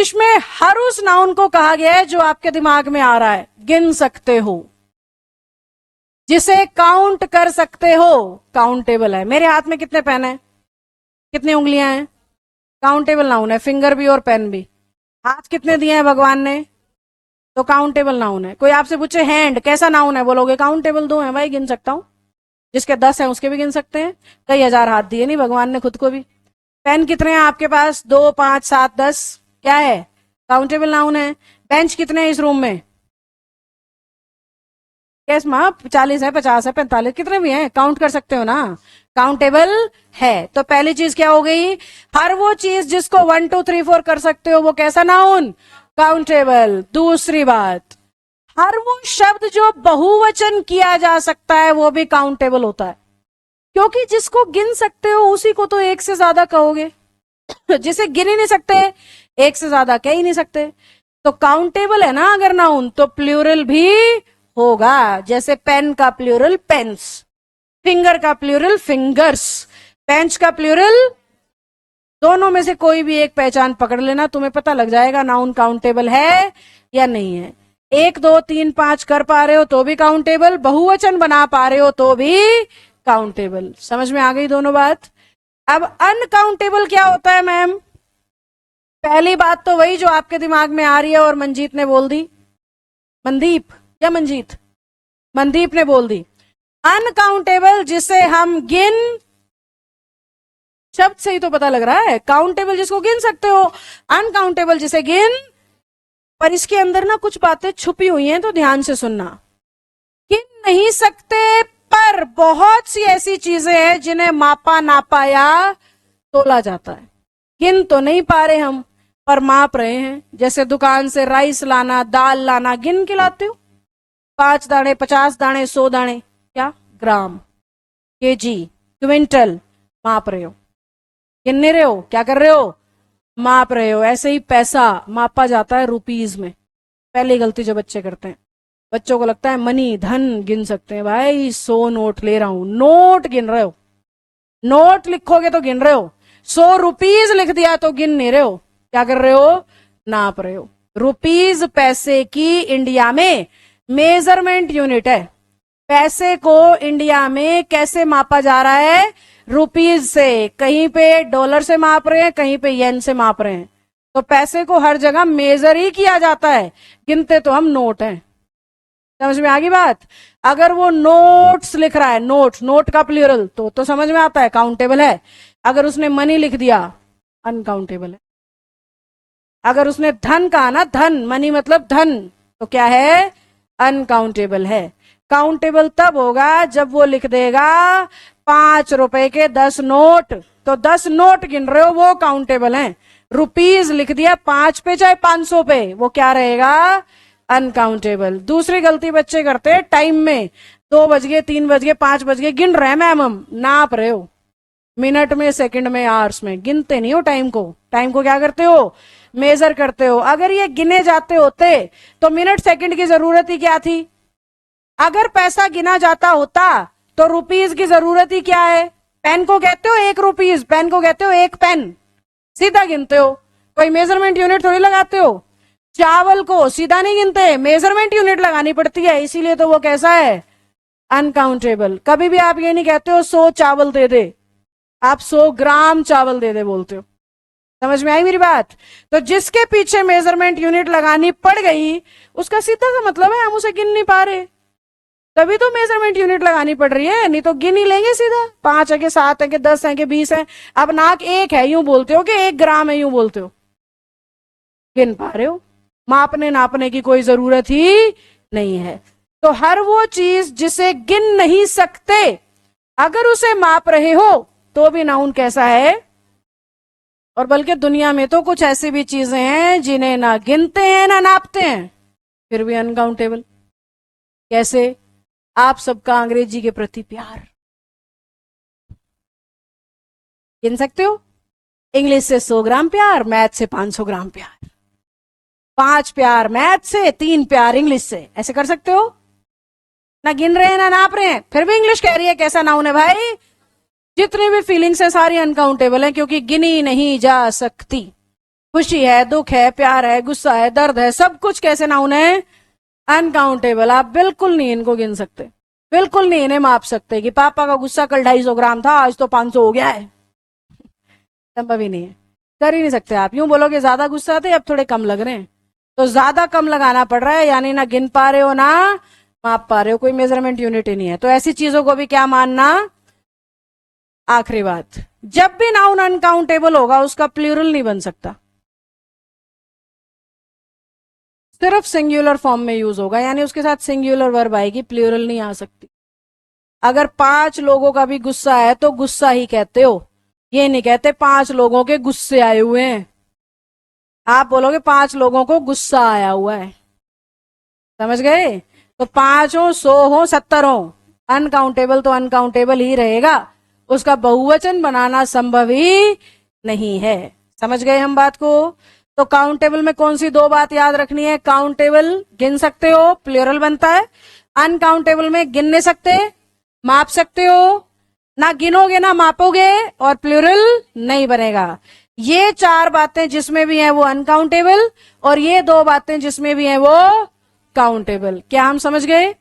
English में हर उस noun को कहा गया है जो आपके दिमाग में आ रहा है, गिन सकते हो, जिसे काउंट कर सकते हो, काउंटेबल है। मेरे हाथ में कितने पेन है, कितनी उंगलियां हैं, काउंटेबल नाउन है। फिंगर भी और पेन भी। हाथ कितने दिए हैं भगवान ने, तो काउंटेबल नाउन है। कोई आपसे पूछे हैंड कैसा नाउन है, बोलोगे काउंटेबल दो है भाई, गिन सकता हूं। जिसके 10 हैं उसके भी गिन सकते हैं, कई हजार हाथ दिए नहीं भगवान ने खुद को भी। पेन कितने हैं आपके पास, 2 5 7 10, क्या है, काउंटेबल नाउन है। बेंच कितने हैं इस रूम में, कैस माँ 40 है 50 है 45 कितने भी हैं, काउंट कर सकते हो ना, काउंटेबल है। तो पहली चीज क्या हो गई, हर वो चीज जिसको 1 2 3 4 कर सकते हो वो कैसा नाउन, काउंटेबल। दूसरी बात, हर वो शब्द जो बहुवचन किया जा सकता है वो भी काउंटेबल होता है, क्योंकि जिसको गिन सकते हो उसी को तो एक से ज्यादा कहोगे, जिसे गिन ही नहीं सकते एक से ज्यादा कह ही नहीं सकते। तो काउंटेबल है ना अगर नाउन, तो प्लूरल भी होगा। जैसे पेन का प्लूरल पेन्स, फिंगर का प्लूरल फिंगर्स, बेंच का प्लूरल, दोनों में से कोई भी एक पहचान पकड़ लेना, तुम्हें पता लग जाएगा नाउन काउंटेबल है या नहीं है। 1 2 3 5 कर पा रहे हो तो भी काउंटेबल, बहुवचन बना पा रहे हो तो भी काउंटेबल। समझ में आ गई दोनों बात। अब अनकाउंटेबल क्या होता है मैम, पहली बात तो वही जो आपके दिमाग में आ रही है और मंजीत ने बोल दी, मनदीप या मंजीत, मनदीप ने बोल दी। अनकाउंटेबल जिसे हम गिन, शब्द से ही तो पता लग रहा है, काउंटेबल जिसको गिन सकते हो, अनकाउंटेबल जिसे गिन, पर इसके अंदर ना कुछ बातें छुपी हुई हैं तो ध्यान से सुनना। गिन नहीं सकते, पर बहुत सी ऐसी चीजें हैं जिन्हें मापा नापा या तोला जाता है। गिन तो नहीं पा रहे हम, पर माप रहे हैं। जैसे दुकान से राइस लाना, दाल लाना, गिन के लाते हो, 5 दाने 50 दाने 100 दाने, क्या ग्राम, केजी, क्विंटल, माप रहे हो, गिन नहीं रहे हो, क्या कर रहे हो, माप रहे हो। ऐसे ही पैसा मापा जाता है रुपीज में। पहली गलती जो बच्चे करते हैं, बच्चों को लगता है मनी धन गिन सकते हैं। भाई 100 नोट ले रहा हूं, नोट गिन रहे हो, नोट लिखोगे तो गिन रहे हो, 100 रुपीज लिख दिया तो गिन नहीं रहे हो, क्या कर रहे हो, नाप रहे हो। रुपीज पैसे की इंडिया में मेजरमेंट यूनिट है। पैसे को इंडिया में कैसे मापा जा रहा है, रुपीज से। कहीं पे डॉलर से माप रहे हैं, कहीं पे येन से माप रहे हैं। तो पैसे को हर जगह मेजर ही किया जाता है, गिनते तो हम नोट हैं। समझ में आ गई बात। अगर वो नोट्स लिख रहा है, नोट, नोट का प्लूरल, तो समझ में आता है काउंटेबल है। अगर उसने मनी लिख दिया, अनकाउंटेबल है। अगर उसने धन कहा ना, धन, मनी मतलब धन, तो क्या है, अनकाउंटेबल है। काउंटेबल तब होगा जब वो लिख देगा 5 रुपए के 10 नोट, तो 10 नोट गिन रहे हो, वो काउंटेबल हैं। रुपीज लिख दिया 5 पे चाहे 500 पे, वो क्या रहेगा, अनकाउंटेबल। दूसरी गलती बच्चे करते हैं टाइम में, 2 बज गए 3 बज गए 5 बज गए, गिन रहे हैं मैम, हम नाप रहे हो, मिनट में, सेकंड में, आवर्स में, गिनते नहीं हो टाइम को। टाइम को क्या करते हो, मेजर करते हो। अगर ये गिने जाते होते तो मिनट सेकंड की जरूरत ही क्या थी। अगर पैसा गिना जाता होता तो रुपीज की जरूरत ही क्या है। पेन को कहते हो 1 रुपीज, पेन को कहते हो 1 पेन, सीधा गिनते हो, कोई मेजरमेंट यूनिट थोड़ी लगाते हो। चावल को सीधा नहीं गिनते, मेजरमेंट यूनिट लगानी पड़ती है, इसीलिए तो वो कैसा है, अनकाउंटेबल। कभी भी आप ये नहीं कहते हो 100 चावल दे दे, आप 100 ग्राम चावल दे दे बोलते हो। समझ में आई मेरी बात। तो जिसके पीछे मेजरमेंट यूनिट लगानी पड़ गई, उसका सीधा सा मतलब है हम उसे गिन नहीं पा रहे, तभी तो मेजरमेंट यूनिट लगानी पड़ रही है, नहीं तो गिन ही लेंगे सीधा। 5 है कि 7 है कि 10 है कि 20 है। अब नाक 1 है यूं बोलते हो कि 1 ग्राम है यूं बोलते हो, गिन पा रहे हो। मापने नापने की कोई जरूरत ही नहीं है। तो हर वो चीज जिसे गिन नहीं सकते, अगर उसे माप रहे हो तो भी नाउन कैसा है। और बल्कि दुनिया में तो कुछ ऐसी भी चीजें हैं जिन्हें ना गिनते हैं ना नापते हैं, फिर भी अनकाउंटेबल। कैसे, आप सबका अंग्रेजी के प्रति प्यार, गिन सकते हो। इंग्लिश से 100 ग्राम प्यार, मैथ से 500 ग्राम प्यार, 5 प्यार मैथ से, 3 प्यार इंग्लिश से, ऐसे कर सकते हो। ना गिन रहे हैं ना नाप रहे हैं, फिर भी इंग्लिश कह रही है कैसा नाउन है भाई। जितनी भी फीलिंग्स है सारी अनकाउंटेबल है, क्योंकि गिनी नहीं जा सकती। खुशी है, दुख है, प्यार है, गुस्सा है, दर्द है, सब कुछ कैसे नाउन है? अनकाउंटेबल। आप बिल्कुल नहीं इनको गिन सकते, बिल्कुल नहीं इन्हें माप सकते कि पापा का गुस्सा कल 250 ग्राम था, आज तो 500 हो गया है। संभव ही नहीं है, कर ही नहीं सकते आप। यूं बोलोगे ज्यादा गुस्सा थे, अब थोड़े कम लग रहे हैं, तो ज्यादा कम लगाना पड़ रहा है, यानी ना गिन पा रहे हो ना माप पा रहे हो, कोई मेजरमेंट यूनिट ही नहीं है। तो ऐसी चीजों को भी क्या मानना? आखिरी बात, जब भी नाउन अनकाउंटेबल होगा उसका प्लूरल नहीं बन सकता, सिर्फ सिंगुलर फॉर्म में यूज होगा, यानी उसके साथ सिंगुलर वर्ब आएगी, प्लूरल नहीं आ सकती। अगर 5 लोगों का भी गुस्सा है तो गुस्सा ही कहते हो, ये नहीं कहते 5 लोगों के गुस्से आए हुए हैं। आप बोलोगे 5 लोगों को गुस्सा आया हुआ है, समझ गए? तो 5 हो, 100 हो, 70 हो, अनकाउंटेबल तो अनकाउंटेबल ही रहेगा, उसका बहुवचन बनाना संभव ही नहीं है। समझ गए हम बात को? तो काउंटेबल में कौन सी 2 बात याद रखनी है? काउंटेबल गिन सकते हो, प्लूरल बनता है। अनकाउंटेबल में गिन नहीं सकते, माप सकते हो, ना गिनोगे ना मापोगे, और प्लूरल नहीं बनेगा। ये 4 बातें जिसमें भी हैं वो अनकाउंटेबल, और ये 2 बातें जिसमें भी हैं वो काउंटेबल। क्या हम समझ गए?